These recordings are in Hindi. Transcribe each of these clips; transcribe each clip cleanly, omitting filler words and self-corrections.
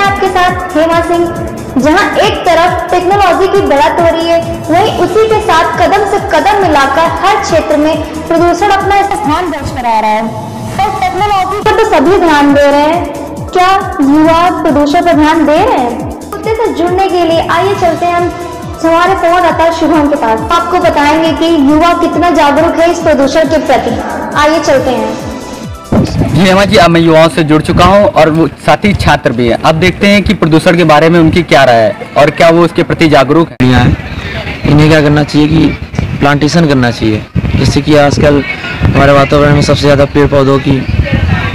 आपके साथ हेमा सिंह। जहां एक तरफ टेक्नोलॉजी की बढ़त हो रही है, वहीं उसी के साथ कदम से कदम मिलाकर हर क्षेत्र में प्रदूषण अपना स्थान दर्ज करा रहा है। तो टेक्नोलॉजी पर तो सभी ध्यान दे रहे हैं, क्या युवा प्रदूषण पर ध्यान दे रहे हैं? मुद्दे से जुड़ने के लिए आइए चलते हैं हम हमारे संवाददाता शुभम के पास। आपको बताएंगे कि युवा कितना जागरूक है इस प्रदूषण के प्रति। आइए चलते हैं। जी हेमा जी, अब मैं युवाओं से जुड़ चुका हूं और वो साथ ही छात्र भी हैं। अब देखते हैं कि प्रदूषण के बारे में उनकी क्या राय है और क्या वो उसके प्रति जागरूक हैं। इन्हें क्या करना चाहिए कि प्लांटेशन करना चाहिए, जिससे कि आजकल हमारे वातावरण में सबसे ज़्यादा पेड़ पौधों की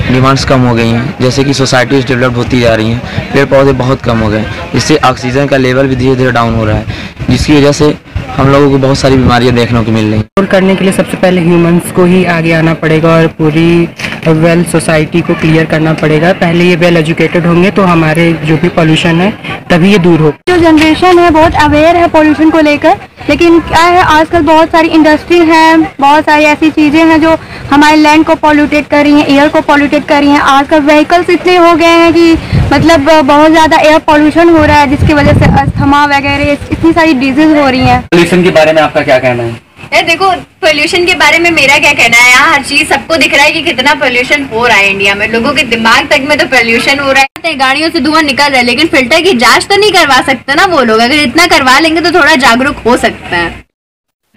डिमांड्स कम हो गई हैं। जैसे कि सोसाइटीज डेवलप होती जा रही हैं, पेड़ पौधे बहुत कम हो गए, जिससे ऑक्सीजन का लेवल भी धीरे धीरे डाउन हो रहा है, जिसकी वजह से हम लोगों को बहुत सारी बीमारियां देखने को मिल रही हैं। और करने के लिए सबसे पहले ह्यूमंस को ही आगे आना पड़ेगा और पूरी वेल सोसाइटी को क्लियर करना पड़ेगा। पहले ये वेल एजुकेटेड होंगे तो हमारे जो भी पॉल्यूशन है तभी ये दूर हो। जो जनरेशन है बहुत अवेयर है पॉल्यूशन को लेकर, लेकिन क्या है आजकल बहुत सारी इंडस्ट्री हैं, बहुत सारी ऐसी चीज़ें हैं जो हमारे लैंड को पॉल्यूटेट कर रही हैं, एयर को पॉल्यूटेट कर रही हैं। आजकल व्हीकल्स इतने हो गए हैं कि मतलब बहुत ज़्यादा एयर पॉल्यूशन हो रहा है, जिसकी वजह से अस्थमा वगैरह इतनी सारी डिजीज हो रही हैं। पोल्यूशन के बारे में आपका क्या कहना है? देखो, पोल्यूशन के बारे में मेरा क्या कहना है, यहाँ हर चीज सबको दिख रहा है कि कितना पोल्यूशन हो रहा है इंडिया में। लोगों के दिमाग तक में तो पोल्यूशन हो रहा है, गाड़ियों से धुआं निकल रहा है, लेकिन फिल्टर की जांच तो नहीं करवा सकते ना वो लोग। अगर इतना करवा लेंगे तो थोड़ा जागरूक हो सकते हैं।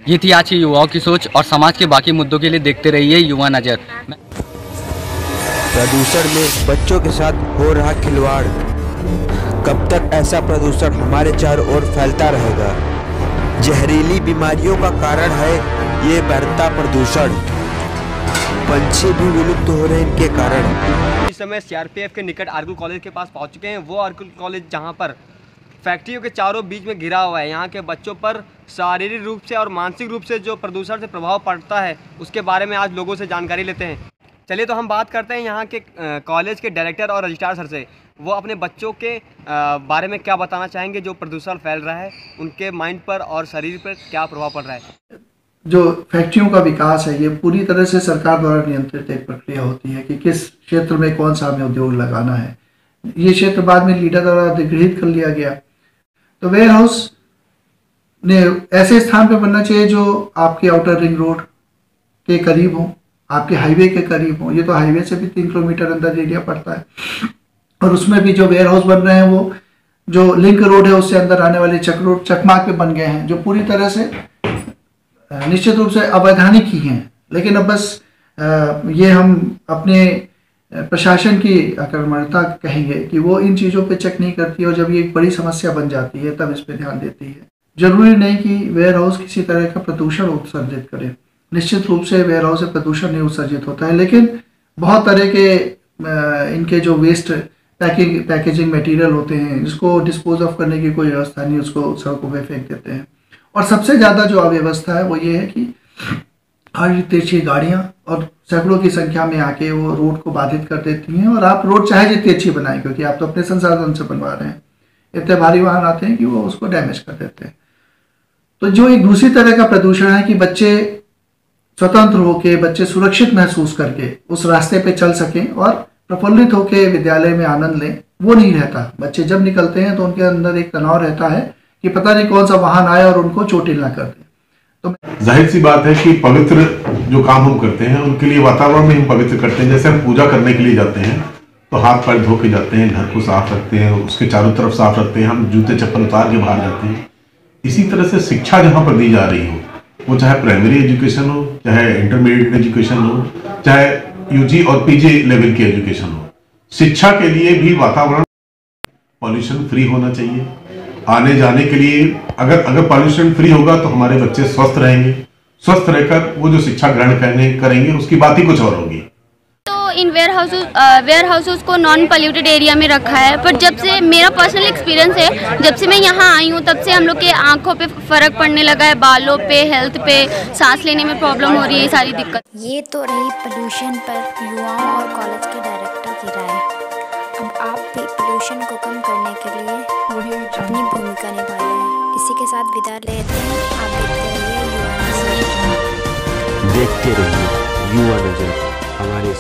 ये थी आज की युवाओं की सोच और समाज के बाकी मुद्दों के लिए देखते रहिए युवा नजर। प्रदूषण में बच्चों के साथ हो रहा खिलवाड़, कब तक ऐसा प्रदूषण हमारे चारों ओर फैलता रहेगा? जहरीली बीमारियों का कारण है ये बढ़ता प्रदूषण। पंछी भी विलुप्त हो रहे हैं इनके कारण। इस समय सीआरपीएफ के निकट आरकू कॉलेज के पास पहुंच चुके हैं। वो आरकू कॉलेज जहां पर फैक्ट्रियों के चारों बीच में घिरा हुआ है। यहाँ के बच्चों पर शारीरिक रूप से और मानसिक रूप से जो प्रदूषण से प्रभाव पड़ता है उसके बारे में आज लोगों से जानकारी लेते हैं। चलिए तो हम बात करते हैं यहाँ के कॉलेज के डायरेक्टर और रजिस्ट्रार सर से। वो अपने बच्चों के बारे में क्या बताना चाहेंगे, जो प्रदूषण फैल रहा है उनके माइंड पर और शरीर पर क्या प्रभाव पड़ रहा है? जो फैक्ट्रियों का विकास है ये पूरी तरह से सरकार द्वारा नियंत्रित एक प्रक्रिया होती है कि किस क्षेत्र में कौन सा हमें उद्योग लगाना है। ये क्षेत्र बाद में लीडर द्वारा अधिग्रहित कर लिया गया। तो वेयर हाउस ने ऐसे स्थान पर बनना चाहिए जो आपके आउटर रिंग रोड के करीब हो, आपके हाईवे के करीब हो। ये तो हाईवे से भी 3 किलोमीटर अंदर एरिया पड़ता है। और उसमें भी जो वेयर हाउस बन रहे हैं वो जो लिंक रोड है उससे अंदर आने वाले चकमाक पे बन गए हैं, जो पूरी तरह से निश्चित रूप से अवैधानिक ही हैं। लेकिन अब बस ये हम अपने प्रशासन की अकर्मण्यता कहेंगे कि वो इन चीज़ों पे चेक नहीं करती और जब ये एक बड़ी समस्या बन जाती है तब इस पे ध्यान देती है। जरूरी नहीं कि वेयर हाउस किसी तरह का प्रदूषण उत्सर्जित करे। निश्चित रूप से वेयर हाउस से प्रदूषण नहीं उत्सर्जित होता है, लेकिन बहुत तरह के इनके जो वेस्ट पैकेजिंग मटेरियल होते हैं जिसको डिस्पोज ऑफ करने की कोई व्यवस्था नहीं, उसको सड़कों पे फेंक देते हैं। और सबसे ज़्यादा जो अव्यवस्था है वो ये है कि हर तिरछी गाड़ियाँ और सैकड़ों की संख्या में आके वो रोड को बाधित कर देती हैं। और आप रोड चाहे जितनी अच्छी बनाएं, क्योंकि आप तो अपने संसाधन से बनवा रहे हैं, इतने भारी वाहन आते हैं कि वो उसको डैमेज कर देते हैं। तो जो एक दूसरी तरह का प्रदूषण है कि बच्चे स्वतंत्र होकर, बच्चे सुरक्षित महसूस करके उस रास्ते पे चल सकें और प्रफुल्लित होकर विद्यालय में आनंद लें, वो नहीं रहता। बच्चे जब निकलते हैं तो उनके अंदर एक तनाव रहता है कि पता नहीं कौन सा वाहन आया और उनको चोटिल ना कर दे। तो जाहिर सी बात है कि पवित्र जो काम हम करते हैं उनके लिए वातावरण में हम पवित्र करते हैं। जैसे हम पूजा करने के लिए जाते हैं तो हाथ पैर धो के जाते हैं, घर को साफ रखते हैं, उसके चारों तरफ साफ रखते हैं, हम जूते चप्पल उतार के बाहर जाते हैं। इसी तरह से शिक्षा जहाँ पर दी जा रही हो, वो चाहे प्राइमरी एजुकेशन हो, चाहे इंटरमीडिएट एजुकेशन हो, चाहे यूजी और पीजी लेवल की एजुकेशन हो, शिक्षा के लिए भी वातावरण पॉल्यूशन फ्री होना चाहिए। आने जाने के लिए अगर पॉल्यूशन फ्री होगा तो हमारे बच्चे स्वस्थ रहेंगे, स्वस्थ रहकर वो जो शिक्षा ग्रहण करेंगे उसकी बात ही कुछ और होगी। तो इन वेयर हाउसेस को नॉन पोल्यूटेड एरिया में रखा है, पर जब से मेरा पर्सनल एक्सपीरियंस है, जब से मैं यहाँ आई हूँ तब से हम लोग के आंखों पे फर्क पड़ने लगा है, बालों पे, हेल्थ पे, सांस लेने में प्रॉब्लम हो रही है, ये सारी दिक्कत। ये तो रही पोल्यूशन पर युवाओं और कॉलेज के डायरेक्टर की राय। अब आप भी पोल्यूशन को कम करने के लिए अपनी भूमिका निभाइए। इसी के साथ विदा लेते हैं। आप देखते रहिए युवा नजर, देखते रहिए युवा नजर हमारे